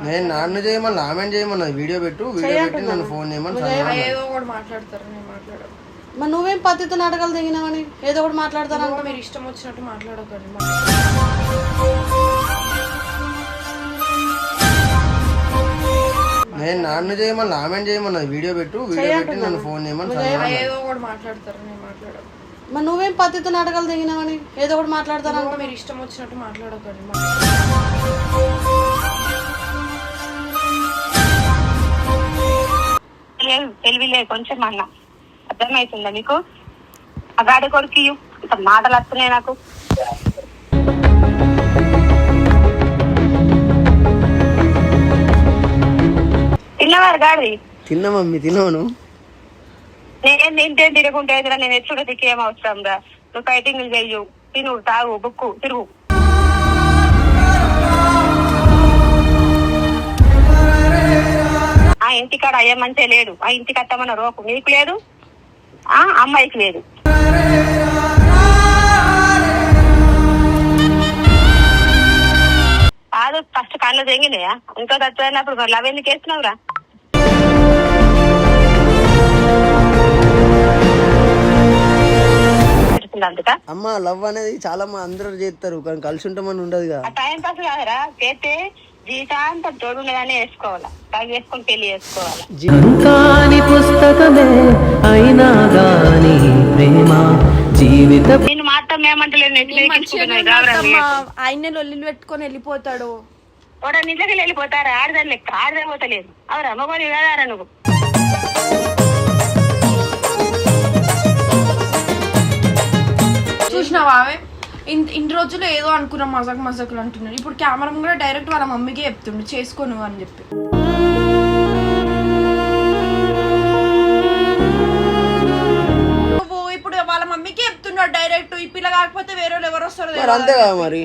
నేను నన్ను చేయమని ఆమెను చేయమన్నా వీడియో పెట్టి నన్ను ఫోన్ చేయమని ఏదో ఒకటి మాట్లాడతారు, నేను మాట్లాడను. మరి నువ్వేం పద్ధతి నాటకాలు దిగినావని ఏదో ఒకటి మాట్లాడతాను. మీరు ఇష్టం వచ్చినట్టు మాట్లాడకండి. నేను నన్ను చేయమని ఆమెను చేయమన్నా వీడియో పెట్టి నన్ను ఫోన్ చేయమని ఏదో ఒకటి మాట్లాడతారు, నేను మాట్లాడను. మరి నువ్వేం పద్ధతి నాటకాలు దిగినావని ఏదో ఒకటి మాట్లాడతాను. మీరు ఇష్టం వచ్చినట్టు మాట్లాడకండి. తెలివిలే కొంచెం అన్న అర్థమవుతుందా మీకు? ఆ గాడి కొడుకు ఇంత మాటలు వస్తున్నాయి నాకు. తిన్నవారు గాడి? తిన్నా మమ్మీ, తిన్నాను. నేనేం తింటే తిరగకుంటే నేను ఎచ్చుడు దిక్కేం అవసరం రా. నువ్వు ఫైటింగ్ చెయ్యు, తిను, తాగు, బుక్కు, తిరుగు. ఆ ఇంటికాడ అయ్యే మంచిగా లేడు. ఆ ఇంటికి అత్తమన్న రోకు నీకు లేదు, ఆ అమ్మాయికి లేదు. కాదు, ఫస్ట్ కళ్ళు తెంగినాయా? ఇంకో తత్వైనప్పుడు మరి లవ్ ఎందుకు వేస్తున్నావురా? అమ్మ లవ్ అనేది చాలా అందరూ చేస్తారు, కానీ కలిసి ఉంటామని ఉండదుగా. టైం పాస్ కాదురా, చేస్తే జీవితాంతం తోడుండగానే వేసుకోవాలా, తాగి వేసుకొని పెళ్లి చేసుకోవాలా. నేను మాత్రం ఏమంటలేదు, ఆయన లొల్లిలు పెట్టుకొని వెళ్ళిపోతాడు. వాడు నిజంగా వెళ్ళిపోతారా? ఆడదాని లెక్క ఆడదాని పోతలేదు. అవరా మగవాని కాదారా నువ్వు? చూసినావా ఇన్ని రోజులు ఏదో అనుకున్నాం, మజాకులు అంటున్నాడు. ఇప్పుడు కెమెరా కూడా డైరెక్ట్ వాళ్ళ మమ్మీకే చెప్తుండు చేసుకోను అని చెప్పి. ఇప్పుడు వాళ్ళ మమ్మీకే చెప్తున్నాడు డైరెక్ట్. ఈ పిల్ల కాకపోతే వేరే వాళ్ళు ఎవరు వస్తారు? అంతే కదా మరి.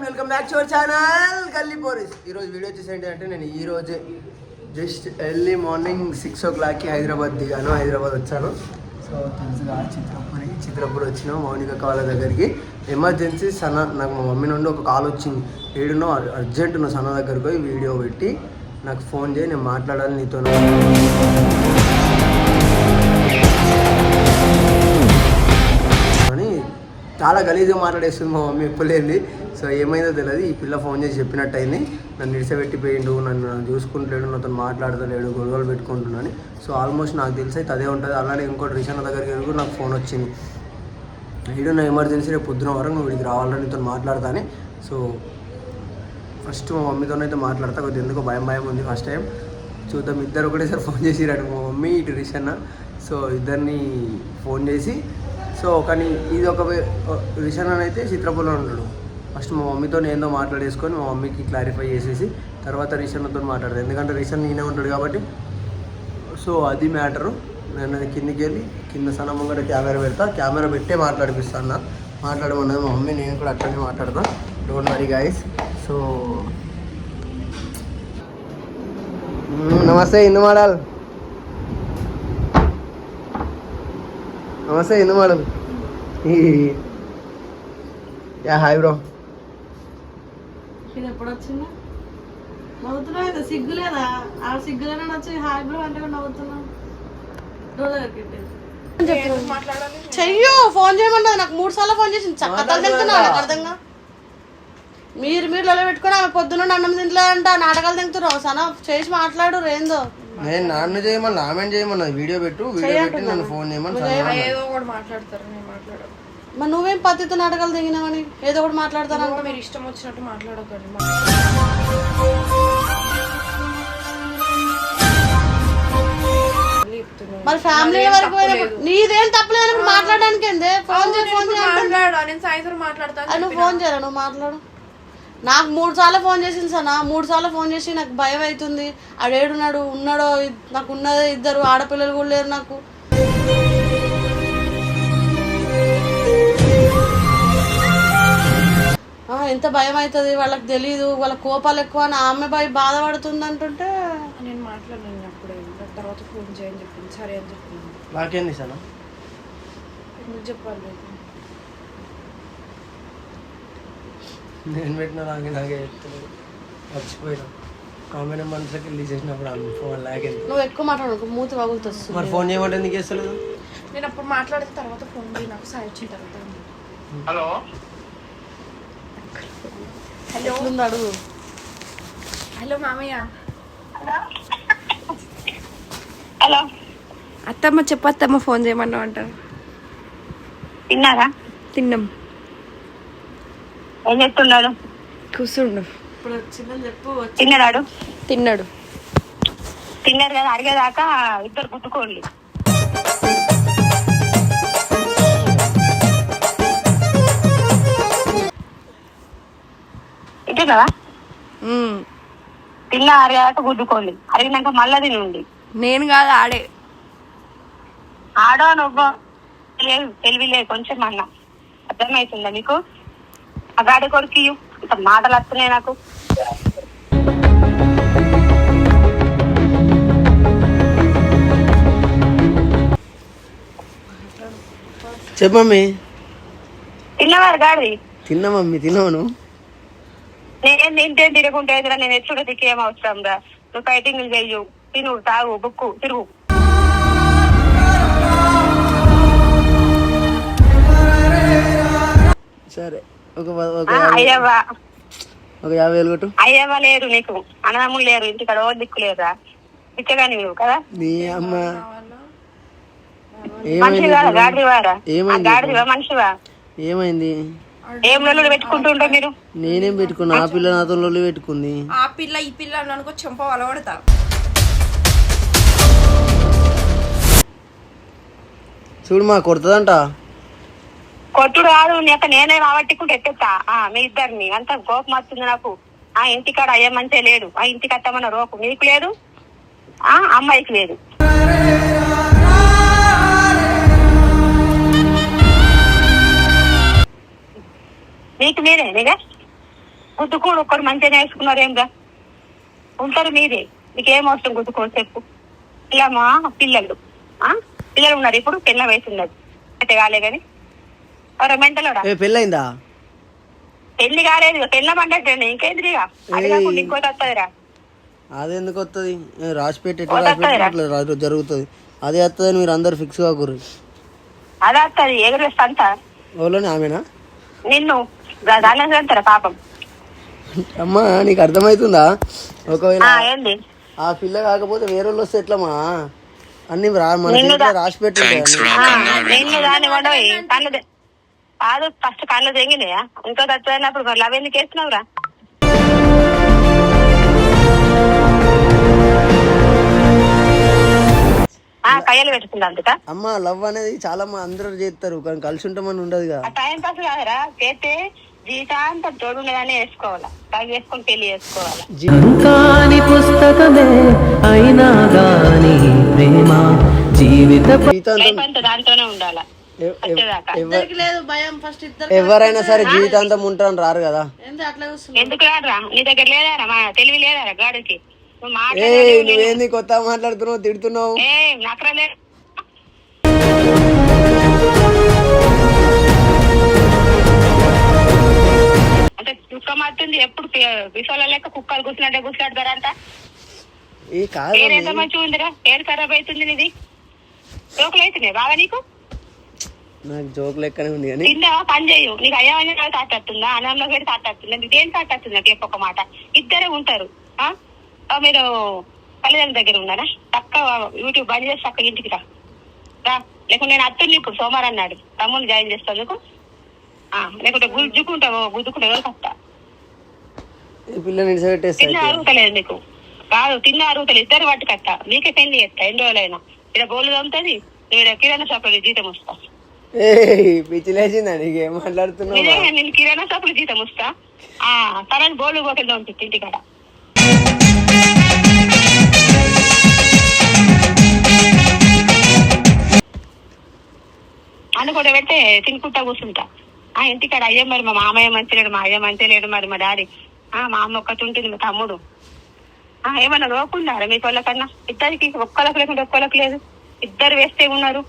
Welcome back to our channel గల్లీ పోరీస్. ఈరోజు వీడియో వచ్చేసి ఏంటంటే, నేను ఈరోజు జస్ట్ ఎర్లీ మార్నింగ్ 6 o'clockకి హైదరాబాద్ దిగాను. హైదరాబాద్ వచ్చాను. సో తెలుసుగా చిత్రపూర్ వచ్చినాం మౌనిక వాళ్ళ దగ్గరికి. ఎమర్జెన్సీ నాకు మా మమ్మీ నుండి ఒక కాల్ వచ్చింది. ఏడునో అర్జెంట్ నువ్వు సన్న దగ్గరికి పోయి వీడియో పెట్టి నాకు ఫోన్ చేయి, నేను మాట్లాడాలి నీతో అని చాలా గలీజ్గా మాట్లాడేస్తుంది మా మమ్మీ ఎప్పుడేంది. సో ఏమైందో తెలియదు, ఈ పిల్ల ఫోన్ చేసి చెప్పినట్టు అయింది. నన్ను ఇడిసబెట్టిపోయిండు, నన్ను చూసుకుంటలేడు, నాతో మాట్లాడతలేడు, గొడవలు పెట్టుకుంటున్నాను. సో ఆల్మోస్ట్ నాకు తెలిసి అయితే అదే ఉంటుంది. అలానే ఇంకోటి రిషన్ దగ్గరికి వెళ్ళి నాకు ఫోన్ వచ్చింది. వీడు నా ఎమర్జెన్సీ రేపు పొద్దున వరకు నువ్వు వీడికి రావాలని నీతో మాట్లాడతాను. సో ఫస్ట్ మా మమ్మీతోనైతే మాట్లాడతా, కొద్దిగా ఎందుకో భయం ఉంది ఫస్ట్ టైం. చూద్దాం. ఇద్దరు ఒకటేసారి ఫోన్ చేసిరాడు, మా మమ్మీ ఇటు రిషన్. సో ఇద్దరిని ఫోన్ చేసి, సో కానీ ఇది ఒక రిషన్ అని అయితే చిత్రపూర్లో ఉంటాడు. ఫస్ట్ మా మమ్మీతో ఏందో మాట్లాడేసుకొని మా మమ్మీకి క్లారిఫై చేసేసి తర్వాత రిషన్తో మాట్లాడతాను. ఎందుకంటే రిషన్ నేనే ఉంటాడు కాబట్టి. సో అది మ్యాటరు. నేను అది కిందికి వెళ్ళి కింద సన్న ముంగట కెమెరా పెడతా, కెమెరా పెట్టే మాట్లాడిపిస్తాను. మాట్లాడమన్నది మా మమ్మీ, నేను కూడా అట్లనే మాట్లాడతా. Don't worry guys. సో నమస్తే ఇందు మోడల్, నమస్తే ఇందు మోడల్. Yeah hi bro. ఇది ఎప్పుడు వచ్చిందా? నవ్వుతున్నావు కదా, సిగ్గు లేదా? ఆ సిగ్గులోనే వచ్చి హాయ్ బ్రో అంటే కూడా నవ్వుతున్నావు. చెయ్యు, ఫోన్ చేయమంటది. నాకు 3 సార్లు ఫోన్ చేసింది. చక్కతలు తింటున్నావు నాకు అర్థంగా. మీరు లొల పెట్టుకుని ఆమె పొద్దున్న అన్నం తింటలేదంట, నాటకాలు తింటున్నావు. సనా చేసి మాట్లాడు ఏందో. నేను నన్ను చేయమని ఆమెను చేయమన్నా వీడియో పెట్టి నన్ను ఫోన్ చేయమని ఏదో ఒకటి మాట్లాడతారు, నేను మాట్లాడను. మరి నువ్వేం పద్ధతి నాటకాలు దిగినావని ఏదో ఒకటి మాట్లాడతాను. మీరు ఇష్టం వచ్చినట్టు మాట్లాడకండి. మరి ఫ్యామిలీ వరకు నీదేం తప్పలేదు మాట్లాడడానికి. ఫోన్ నేను సాయంత్రం మాట్లాడతాను. నువ్వు ఫోన్ చేయరా? నువ్వు మాట్లాడు. నాకు 3 సార్లు ఫోన్ చేసింది సనా. 3 సార్లు ఫోన్ చేసి నాకు భయం అవుతుంది. ఆడేడున్నాడు, ఉన్నాడో, నాకు ఉన్నదే 2 ఆడపిల్లలు కూడా లేరు నాకు. ఎంత భయం అవుతుంది, వాళ్ళకి తెలీదు, వాళ్ళ కోపాలు ఎక్కువ. నా ఆమె బాధపడుతుంది అంటుంటే నేను మాట్లాడలేను. అప్పుడే తర్వాత ఫోన్ చేయని చెప్పింది, సరే అని చెప్పింది. నాకేంది సనా? ఎందుకు చెప్పాలి? నేను పెట్టిన నాకే చెప్తున్నాను, మర్చిపోయినా. ఆమె మనసులోకి వెళ్ళి చేసినప్పుడు ఫోన్ లాగేది. నువ్వు ఎక్కువ మాట్లాడు, మూతి వగులుతుంది. మరి ఫోన్ చేయమంటే ఎందుకు చేస్తలేదు? నేను అప్పుడు మాట్లాడిన తర్వాత ఫోన్ చేయి, నాకు సాయి వచ్చిన తర్వాత. హలో హలో అడుగు. హలో మామయ్య. హలో అత్తమ్మ చెప్పత్తమ్మ ఫోన్ చేయమన్నావు అంటారు. తిన్నారా? తిన్నాం. ఏం చేస్తున్నాడు? కూర్చుండు. ఇప్పుడు వచ్చిందని చెప్పు. తిన్నాడు? తిన్నాడు. తిన్నారు కదా, అడిగేదాకా ఇద్దరు గుద్దుకోండి. తిన్నావా? తిన్నా అరిగాక గుద్దుకోండి. అరిగినాక మళ్ళా తినండి. నేను కాదు, ఆడే. ఆడో నువ్వు లేదు, తెలివి లేదు కొంచెం అన్న. అర్థమవుతుందా నీకు? ఆ గాడి కొడుకు ఇంత మాటలు వస్తున్నాయి నాకు. చెప్పు మమ్మీ. తిన్నవారు గాడి? తిన్నా మమ్మీ. తిన్నాను. నేను తింటే తిరగకుంటే నేను ఎచ్చుడు దిక్కేం అవసరం రా. నువ్వు ఫైటింగ్ చెయ్యు, తిను, తాగు, బుక్కు, తిరుగు. సరే ఒక అయ్యవ్వా 50,000 కొట్టు. అయ్యవ్వ లేరు నీకు, అన్నదమ్ములు లేరు, ఇంటికాడ ఓ దిక్కు లేరురా. పిచ్చగాని నువ్వు కదా. నీ అమ్మ మనిషి కాదా గాడివారా? గాడివా మనిషివా? ఏమైంది? ఏం లొల్లులు పెట్టుకుంటుంటా మీరు? నేనేం పెట్టుకున్నా? ఆ పిల్ల నాతో లొల్లు పెట్టుకుంది. ఆ పిల్ల ఈ పిల్ల అనుకో చెంప వలవడతా. చూడు మా కొడుతుందంట. కొట్టుడు కాదు, నేనే రాబట్టుకుంటే ఎత్తెత్తా మీ ఇద్దరిని. అంత కోపం వస్తుంది నాకు. ఆ ఇంటికాడ అయ్యే మంచిగా లేడు, ఆ ఇంటికి అత్తమన్న రోకు నీకు లేదు, ఆ అమ్మాయికి లేదు. నీకు మీరే నీగా గుద్దుకోడు. ఒక్కడు మంచిగా నేర్చుకున్నారు ఏంగా ఉంటారు మీరే. నీకేం అవసరం గుద్దుకోడు చెప్పు. పిల్లమ్మా పిల్లలు పిల్లలు ఉన్నారు. ఇప్పుడు పిల్ల వయసు ఉన్నది అంటే కాలే గాని మెంటలోడా. పెళ్ళైందా? పెళ్లి కాలేదు, పెళ్ళమంటే ఇంకేంద్రిగా అది కాకుండా ఇంకోటి వస్తుందిరా. అది ఎందుకు వస్తుంది? రాసిపెట్టి జరుగుతుంది. అదే వస్తుంది. మీరు అందరు ఫిక్స్ కాకూరు. అదే వస్తుంది. ఎగురేస్తా అంతా ఓలోనే ఆమెనా? నిన్ను అంటారా పాపం. అమ్మా నీకు అర్థమవుతుందా? ఒకవేళ ఏంది ఆ పిల్ల కాకపోతే వేరే వాళ్ళు వస్తే ఎట్లమ్మా? అన్ని రాసి పెట్టి నిన్ను దాన్ని కళ్ళు కాదు. ఫస్ట్ కళ్ళు తెంగినాయా? ఇంకో తక్కువైనప్పుడు మరి లవ్ ఎందుకు వేస్తున్నావురా? కయ్యలు పెట్టుకుందా అందుక? అమ్మ లవ్ అనేది చాలా అందరూ చేస్తారు, కానీ కలిసి ఉంటామని ఉండదు కదా. టైం పాస్ కాదురా. చేస్తే జీవితాంతం తోడుండగానే వేసుకోవాలా, తాగి వేసుకొని పెళ్లి చేసుకోవాలా. పుస్తకమే అయినా గాని ప్రేమ జీవితాంతం దాంతోనే ఉండాలా. ఎవరైనా సరే జీవితాంతం ఉంటారని రారు కదా. ఎందుకు రారా? నీ దగ్గర లేదారా మా తెలివి లేదారా గాడికి? నువ్వేంది కొత్త మాట్లాడుతున్నావు, తిడుతున్నావు? నక్కరలే. అంటే కుక్క మారుతుంది ఎప్పుడు విసోల లెక్క కుక్కలు కూర్చున్నాడతారంట. ఎంత మంచిగా ఉందిరా, పేరు ఖరాబ్ అవుతుంది నీది. జోకులు అవుతున్నాయి బాగా నీకు? నాకు జోక్ లెక్కనే ఉంది కానీ తిందావా? పని చేయు. నీకు అయ్యావని తాటొస్తుందా, అన్నంలో పెట్టి తాటొస్తుందా? నీకు దేని తాటొస్తుంది? నాకు చెప్పొక మాట. ఇద్దరే ఉంటారు. మీరు తల్లిదండ్రుల దగ్గర ఉన్నారా? తక్కువ యూట్యూబ్ బంద్ చేసి తక్కువ ఇంటికి రా. లేకుంటే నేను అత్తుని ఇప్పుడు సోమవారం అన్నాడు తమ్ముని జాయిన్ చేస్తాను నీకు. లేకుంటే గుద్దుకుంటావు కస్తా. తిన్న అరుగుతలేదు నీకు కాదు, తిన్న అరుగుతలేదు. ఇద్దరు పట్టు కట్ట నీకే పెళ్లి చేస్తా. ఎన్ని రోజులైనా ఇక్కడ బోలు తమ్ముతుంది, ఇక్కడ కిరాణా షాపులో జీతం వస్తా. పిచ్చిలేసిందా నీకేం మాట్లాడుతున్నావు? నేను కిరాణా షాపులో జీతం వస్తా. తర్వాత బోలు పోకెళ్దాం ఉంటుంది ఇంటికాడ. అనుకుంటా పెడితే తినుకుంటా కూర్చుంటా. ఇంటికాడ అయ్యే మరి మా మామయ్య మంచి లేడు, మా అయ్య మంచి లేడు, మరి మా డాడీ మా అమ్మ ఒక్కటి ఉంటుంది, మా తమ్ముడు ఏమన్నా లోకుండారా మీ వాళ్ళకన్నా? ఇద్దరికి ఒక్కలకు లేకుంటే ఒక్కలకు లేదు. ఇద్దరు వేస్తే ఉన్నారు.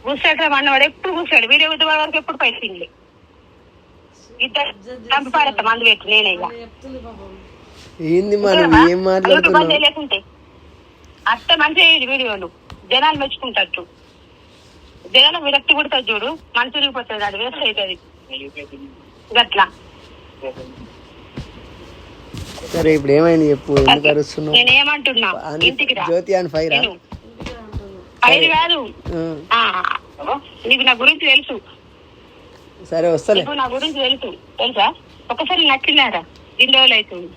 కూర్చోటం అన్నవాడు ఎప్పుడు కూర్చోడు వీడియో ఉద్యోగాల వరకు ఎప్పుడు పైసింది ఇద్దరు చంపి పారేస్తా మందు పెట్టి నేనే ఇక ఏంది మనం ఏం మాట్లాడుతున్నాం లేకుంటే అత్త మంచిగా వీడియోలు జనాలు మెచ్చుకుంటారు జనాలు విరక్తి పుడతారు చూడు మనసు తిరిగిపోతుంది అది వేస్ట్ అవుతుంది గట్లా సరే ఇప్పుడు ఏమైంది చెప్పు ఎందుకు అరుస్తున్నావు నేనేమంటున్నా ఇంటికి రా జ్యోతి అని ఫైర్ ఫైర్ కాదు నీకు నా గురించి తెలుసు సరే వస్తలే నీకు నా గురించి తెలుసా ఒకసారి నచ్చినారా ఇన్ని రోజులు అవుతుంది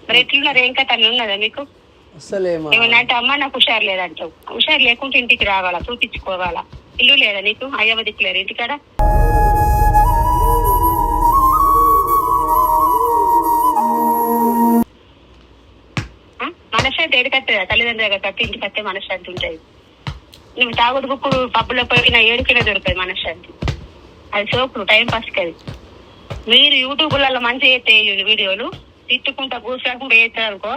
మరి ఎట్లున్నారు ఏం కథ ఉన్నదా మీకు వస్తలేమా ఏమన్నా అంటే అమ్మ నాకు హుషారు లేదంటావు హుషారు లేకుంటే ఇంటికి రావాలా చూపించుకోవాలా ఇల్లు లేదా నీకు అయ్యవ దిక్కులేరు ఇంటికాడ మనశ్శాంతి ఏడికత్తదా తల్లిదండ్రుల దగ్గర కట్టి ఇంటికి వస్తే మనశ్శాంతి ఉంటుంది నువ్వు తాగుడు బుక్కుడు పబ్బులో పోయినా ఏడుకనే దొరుకుతుంది మనశ్శాంతి అది సోపులు టైం పాస్ కది మీరు యూట్యూబ్లలో మంచిగా అయితే వీడియోలు తిట్టుకుంటా కూర్చోకుండా వేస్తారు అనుకో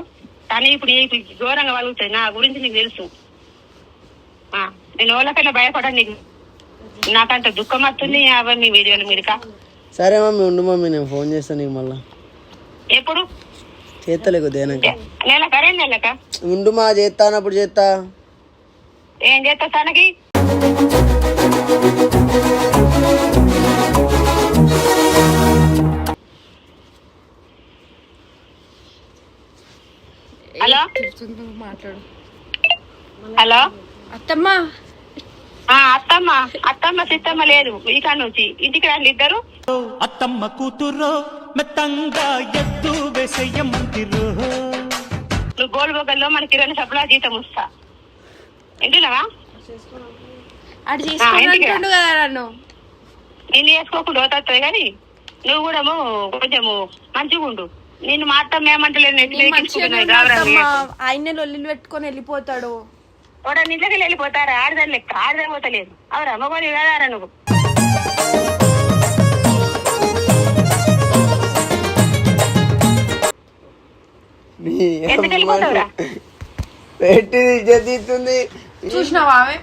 కానీ ఇప్పుడు నీకు ఘోరంగా వలుగుతుంది నా గురించి నీకు తెలుసు నేను వాళ్ళకైనా భయపడను నీకు నాకంత దుఃఖం వస్తుంది అవన్నీ వీడియోలు మీరుకా సరే మమ్మీ ఉండు మమ్మీ నేను ఫోన్ చేస్తాను నీకు మళ్ళా ఎప్పుడు చేస్తలేకు దేనక నెలకా 2 నెలలకా ఉండు మా చేస్తా అన్నప్పుడు చేస్తా ఏం చేస్తా తనకి హలో మాట్లాడు హలో అత్తమ్మ అత్తమ్మ సిత్తమ్మ లేదు ఇక్కడ నుంచి ఇంటికి రండి ఇద్దరు అత్తమ్మ కూతురు మెత్తంగా ఎత్తు వేసేయమంటిరు నువ్వు గోల్డ్ బొగ్గల్లో మనకి 2 సభలా జీతం వస్తా వింటున్నావా అది చేసుకుంటుండు కదా నన్ను నిన్ను వేసుకోకుండా పోతుంది కానీ నువ్వు కూడా కొంచెము మంచిగా ఉండు నిన్ను మాత్రం ఏమంటలేదు ఆయన లొల్లిలు పెట్టుకొని వెళ్ళిపోతాడు వాడు నిజంగా వెళ్ళిపోతారా ఆడదాని లెక్క ఆడదాని పోతలేదు అవరా మగోని కాదారా నువ్వు ఎందుకు వెళ్ళిపోతావురా చూసినావా ఆమె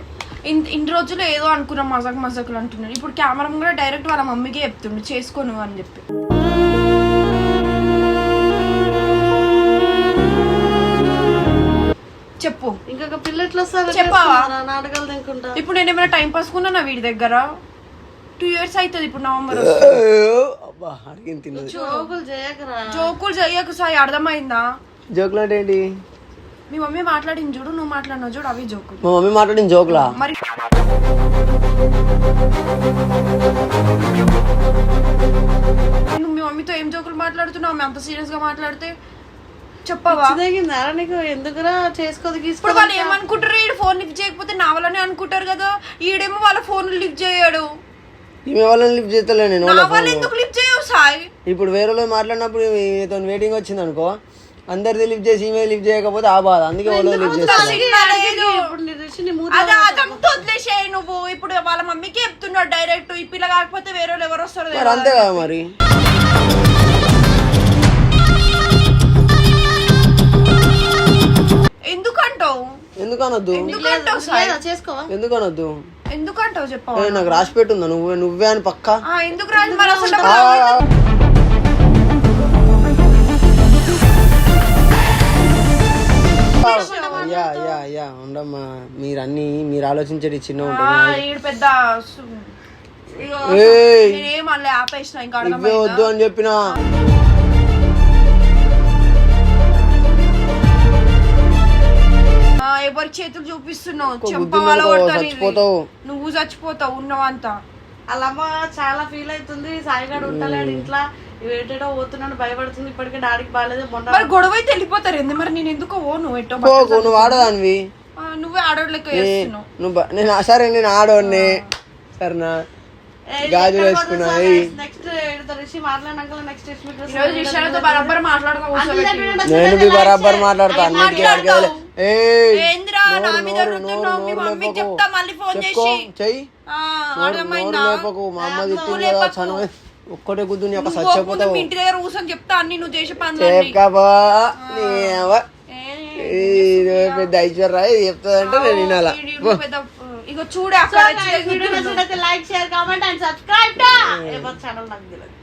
ఇన్ని రోజులు ఏదో అనుకున్నాం మజాకులు అంటున్నాడు ఇప్పుడు కెమెరా కూడా డైరెక్ట్ వాళ్ళ మమ్మీకే చెప్తుండు చేసుకోను అని చెప్పి చెప్పు ఇంకొక పిల్ల ఎట్లా వస్తారు చెప్పావా నాటకాలు తినుకుంటా ఇప్పుడు నేను ఏమైనా టైం పాస్ కున్నా వీడి దగ్గర 2 years అవుతుంది ఇప్పుడు నవంబర్ జోకులు చేయకరా జోకులు చెయ్యకు సాయి అర్థమైందా జోకులు అంటే ఏంటి మీ మమ్మీ మాట్లాడింది చూడు నువ్వు మాట్లాడినావు చూడు అవి జోకులు మా మమ్మీ మాట్లాడిన జోకులా మరి నువ్వు మీ మమ్మీతో ఏం జోకులు మాట్లాడుతున్నావు అంత సీరియస్ గా మాట్లాడితే చెప్పవా నీకు ఎందుకురా చేసుకోదు ఇప్పుడు వాళ్ళు ఏమనుకుంటారు ఈడు ఫోన్ లిఫ్ట్ చేయకపోతే నా వల్లనే అనుకుంటారు కదా ఈడేమో వాళ్ళ ఫోన్ లిఫ్ట్ చేయడు ఈమె వాళ్ళని లిఫ్ట్ చేస్తలే నేను నా వాళ్ళు ఎందుకు లిఫ్ట్ చేయవు సాయి ఇప్పుడు వేరే వాళ్ళు మాట్లాడినప్పుడు ఈమెతో వెయిటింగ్ వచ్చింది అనుకో అందరిది లిఫ్ట్ చేసి ఈమె లిఫ్ట్ చేయకపోతే ఆ బాధ అందుకే వాళ్ళు లిఫ్ట్ చేస్తారు అదంతా వదిలేసేయి నువ్వు ఇప్పుడు వాళ్ళ మమ్మీకి చెప్తున్నాడు డైరెక్ట్ ఈ పిల్ల కాకపోతే వేరే వాళ్ళు ఎవరు వస్తారు అంతే కదా మరి ఎందుకంటావు ఎందుకనొద్దు ఎందుకనొద్దు ఎందుకంటావు చెప్పు నాకు రాసి పెట్టుందా నువ్వే అని పక్కా ఎందుకు రాదు మరి అసలు ఉండమ్మా మీరు ఆలోచించేది చిన్న ఉంటుంది పెద్ద ఆపేసిన ఇంకా వద్దు అని చెప్పినా ఎవరి చేతులు చూపిస్తున్నావు చంపవాళ్ళ నువ్వు చచ్చిపోతావు ఉన్నవంతా వాళ్ళమ్మ చాలా ఫీల్ అవుతుంది సాయిగాడు ఉంటలేడు ఇంట్లో ఏటో పోతున్నాడు భయపడుతుంది ఇప్పటికే డాడీకి బాగాలేదు మరి గొడవ అయితే వెళ్ళిపోతారు ఎందు మరి నేను ఎందుకో నువ్వు ఎట్టో నువ్వు ఆడదానివి నువ్వే ఆడోడు లెక్క చేస్తున్నావు నేను సరే నేను ఆడోడిని సరేనా గాజులు వేసుకున్నాయి నేను బరాబర్ మాట్లాడతా మా అమ్మ తిట్టింది కదా చనువు ఒక్కటే గుద్దు ఒక సచ్చిపోతావు ఇంటి దగ్గర కూర్చొని చెప్తా అన్ని నువ్వు చేసే పెద్ద ఐశ్వర్య చెప్తాదంటే నేను వినాలా ఇగో చూడు అక్కడ వీడియో నచ్చినట్లయితే like share comment and subscribe ఎవరి ఛానల్ నాకు తెలియదు.